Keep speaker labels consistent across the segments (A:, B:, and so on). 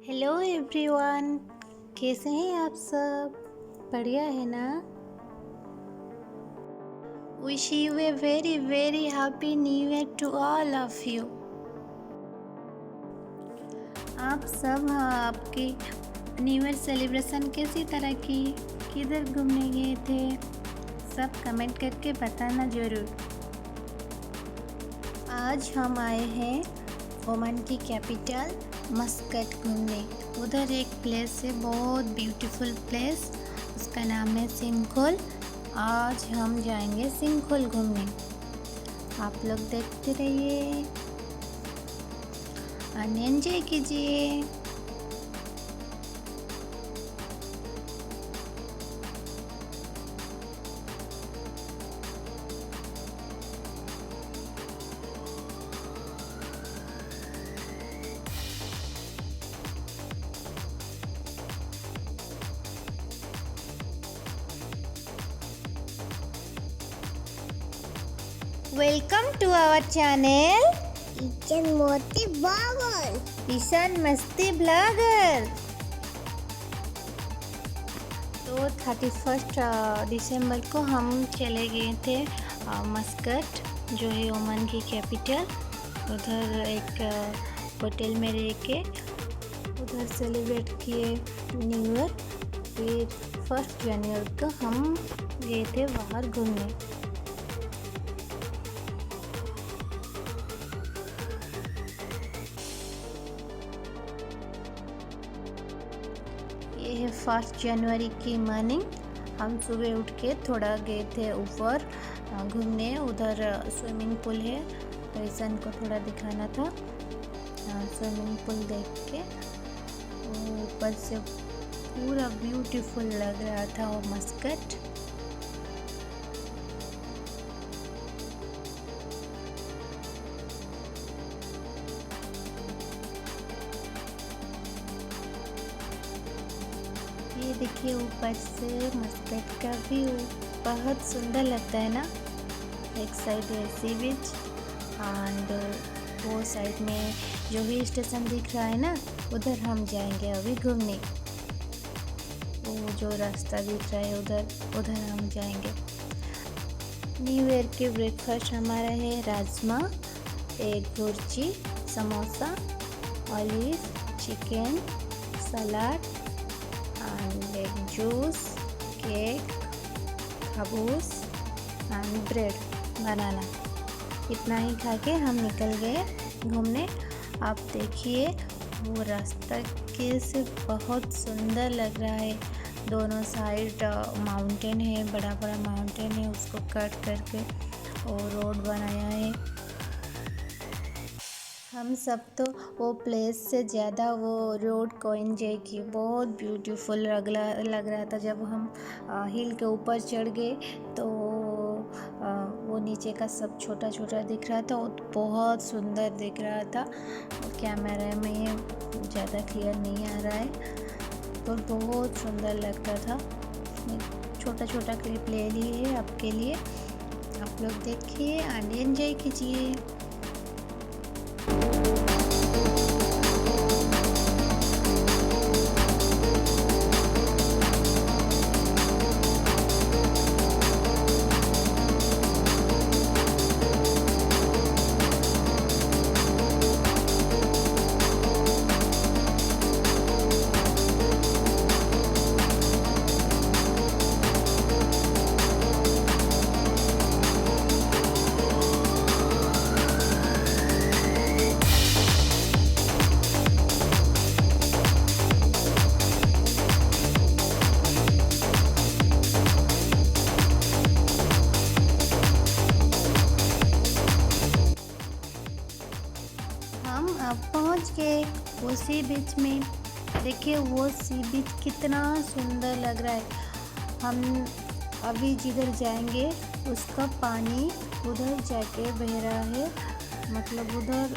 A: Hello everyone, कैसे हैं आप सब? बढ़िया है ना? Wish you a very very happy new year to all of you. आप सब आपकी न्यू ईयर सेलिब्रेशन कैसी तरह की, किधर घूमने गए थे? सब कमेंट करके बताना ज़रूर। आज हम आए हैं ओमान की कैपिटल मस्कट घूमने। उधर एक प्लेस है, बहुत ब्यूटीफुल प्लेस, उसका नाम है सिंखोल। आज हम जाएंगे सिंखोल घूमने। आप लोग देखते रहिए और एंजॉय कीजिए। Welcome to our channel
B: Ishan Moti blogger.
A: Ishan मस्ती ब्लॉगर। तो 31 दिसंबर को हम चले गए थे मस्कट, जो है ओमान की कैपिटल। उधर एक होटल में रह के उधर सेलिब्रेट किए न्यू ईयर। फिर 1 जनवरी को हम गए थे बाहर घूमने। ये है 1 जनवरी की मॉर्निंग। हम सुबह उठ के थोड़ा गए थे ऊपर घूमने। उधर स्विमिंग पूल है, तो ईशान को थोड़ा दिखाना था। स्विमिंग पूल देख के ऊपर से पूरा ब्यूटीफुल लग रहा था वो मस्कट। ये देखिए ऊपर से मस्कट का व्यू बहुत सुंदर लगता है ना। एक साइड है सी बीच एंड वो साइड में जो हिल स्टेशन दिख रहा है ना, उधर हम जाएंगे अभी घूमने। वो जो रास्ता दिख रहा है उधर हम जाएंगे। न्यू ईयर के ब्रेकफास्ट हमारा है rajma, egg bhurji, samosa, olive, chicken, salad and एक juice, cake, Qaboos and bread, बनाना। इतना ही खा के हम निकल गए घूमने। आप देखिए वो रास्ता कैसे बहुत सुंदर लग रहा है। दोनों साइड माउंटेन है, बड़ा बड़ा माउंटेन है, उसको कट करके और रोड बनाया है। हम सब तो वो प्लेस से ज़्यादा वो रोड को एंजॉय किए। बहुत ब्यूटीफुल लग रहा था। जब हम हिल के ऊपर चढ़ गए तो वो नीचे का सब छोटा छोटा दिख रहा था, वो बहुत सुंदर दिख रहा था। कैमरा में ज़्यादा क्लियर नहीं आ रहा है, तो बहुत सुंदर लगता था। छोटा छोटा क्लिप ले लिए है आपके लिए, आप लोग देखिए एंड एंजॉय कीजिए। हम अब पहुंच गए वो सी बीच में। देखिए वो सी बीच कितना सुंदर लग रहा है। हम अभी जिधर जाएंगे उसका पानी उधर जाके बह रहा है। मतलब उधर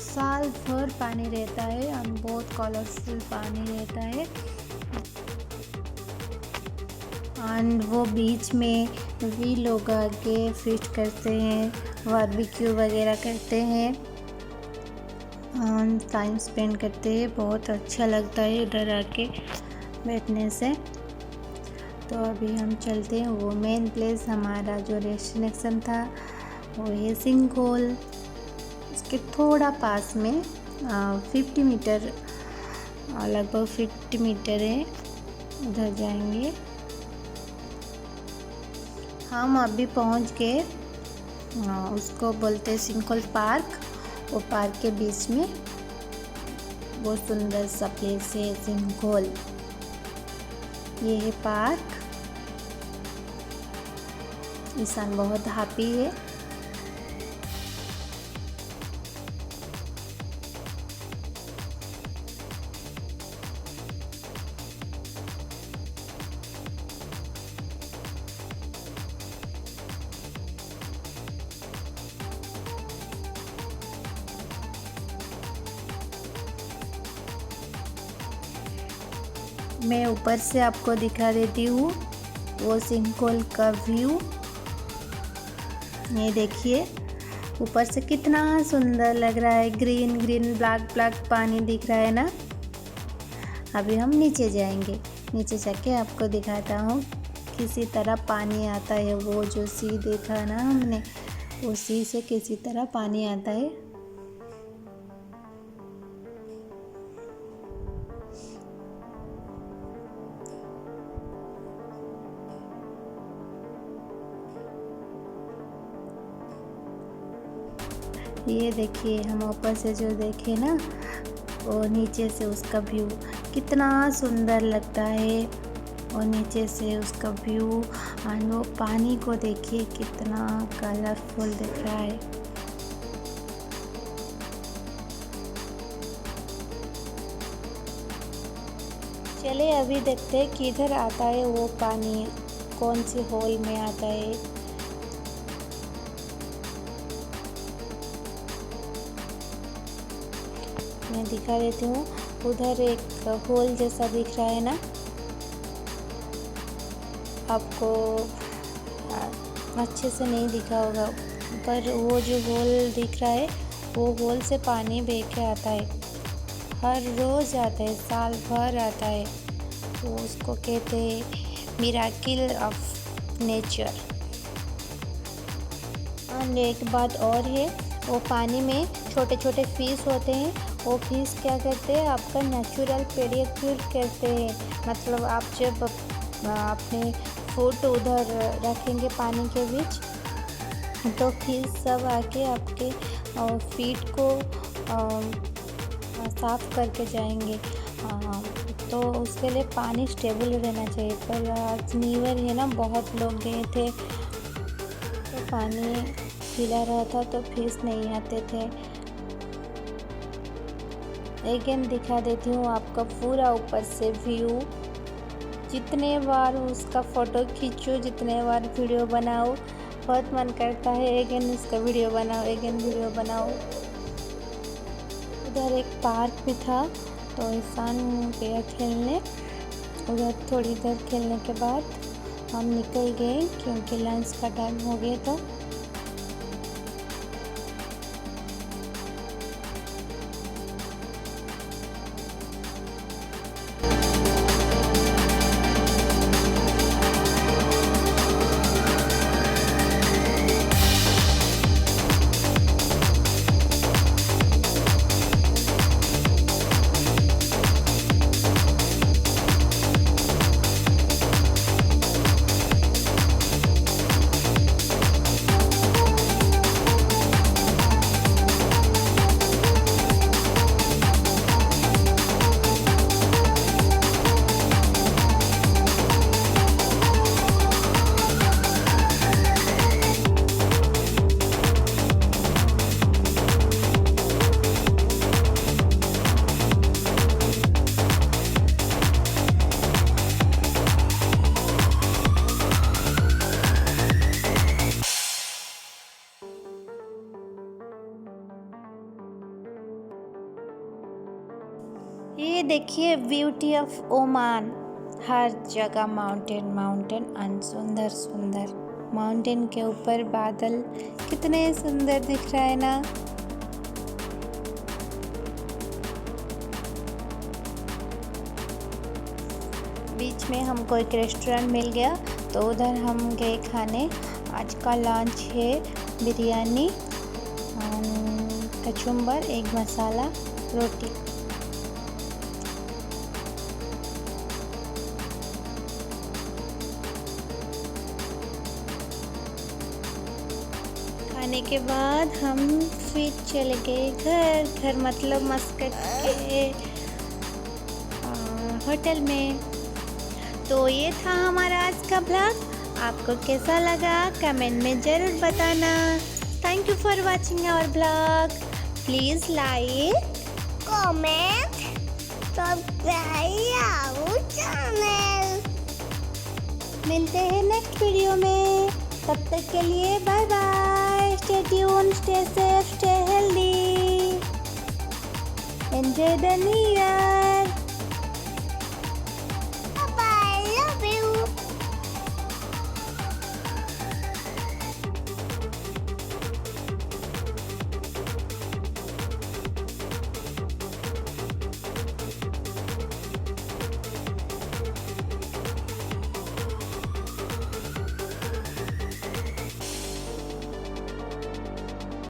A: साल भर पानी रहता है और बहुत कलरफुल पानी रहता है। एंड वो बीच में भी लोग आके फिश करते हैं, बारबेक्यू वगैरह करते हैं। टाइम स्पेंड करते हैं। बहुत अच्छा लगता है इधर आके बैठने से। तो अभी हम चलते हैं, वो मेन प्लेस हमारा जो डेस्टिनेशन था वो है सिंघोल। इसके थोड़ा पास में 50 मीटर, लगभग 50 मीटर है, उधर जाएंगे। हम अभी पहुंच गए, उसको बोलते हैं सिंघोल पार्क। वो पार्क के बीच में बहुत सुंदर सा प्लेस है सिंघोल। ये है पार्क। ईशान बहुत हैप्पी है। मैं ऊपर से आपको दिखा देती हूँ वो सिंघोल का व्यू। ये देखिए ऊपर से कितना सुंदर लग रहा है, ग्रीन ग्रीन ब्लैक ब्लैक पानी दिख रहा है ना। अभी हम नीचे जाएंगे, नीचे जाके आपको दिखाता हूँ किसी तरह पानी आता है। वो जो सी देखा ना हमने, वो सी से किसी तरह पानी आता है। ये देखिए हम ऊपर से जो देखे ना, वो नीचे से उसका व्यू कितना सुंदर लगता है। और नीचे से उसका व्यू और वो पानी को देखिए कितना कलरफुल दिख रहा है। चलिए अभी देखते हैं किधर आता है वो पानी, कौन से होल में आता है। मैं दिखा देती हूँ, उधर एक होल जैसा दिख रहा है ना आपको, अच्छे से नहीं दिखा होगा, पर वो जो होल दिख रहा है वो होल से पानी बह के आता है। हर रोज़ आता है, साल भर आता है। तो उसको कहते हैं मिराकिल ऑफ नेचर। और एक बात और है, वो पानी में छोटे छोटे फिश होते हैं। वो फिश क्या करते हैं, आपका नेचुरल पेडिक्योर करते हैं। मतलब आप जब अपने फुट उधर रखेंगे पानी के बीच, तो फिश सब आके आपके फीट को साफ करके जाएंगे। तो उसके लिए पानी स्टेबल रहना चाहिए। पर आज न्यू ईयर है ना, बहुत लोग गए थे तो पानी खिला रहा था तो फिश नहीं आते थे। अगेन दिखा देती हूँ आपका पूरा ऊपर से व्यू। जितने बार उसका फ़ोटो खींचो, जितने बार वीडियो बनाओ, बहुत मन करता है अगेन उसका वीडियो बनाओ, अगेन वीडियो बनाओ। उधर एक पार्क भी था तो ईशान गया खेलने उधर। थोड़ी देर खेलने के बाद हम निकल गए क्योंकि लंच का टाइम हो गया था। ये देखिए ब्यूटी ऑफ ओमान। हर जगह माउंटेन माउंटेन एंड सुंदर सुंदर। माउंटेन के ऊपर बादल कितने सुंदर दिख रहा है ना। बीच में हमको एक रेस्टोरेंट मिल गया, तो उधर हम गए खाने। आज का लंच है बिरयानी, कचुम्बर, एग मसाला, रोटी। खाने के बाद हम फिर चले गए घर मतलब मस्कट के होटल में। तो ये था हमारा आज का ब्लॉग। आपको कैसा लगा कमेंट में ज़रूर बताना। Thank you for watching our blog. Please like,
B: comment, subscribe our channel.
A: मिलते हैं नेक्स्ट वीडियो में। तब तक के लिए bye bye. Stay tune, stay safe, stay healthy. Enjoy the new year.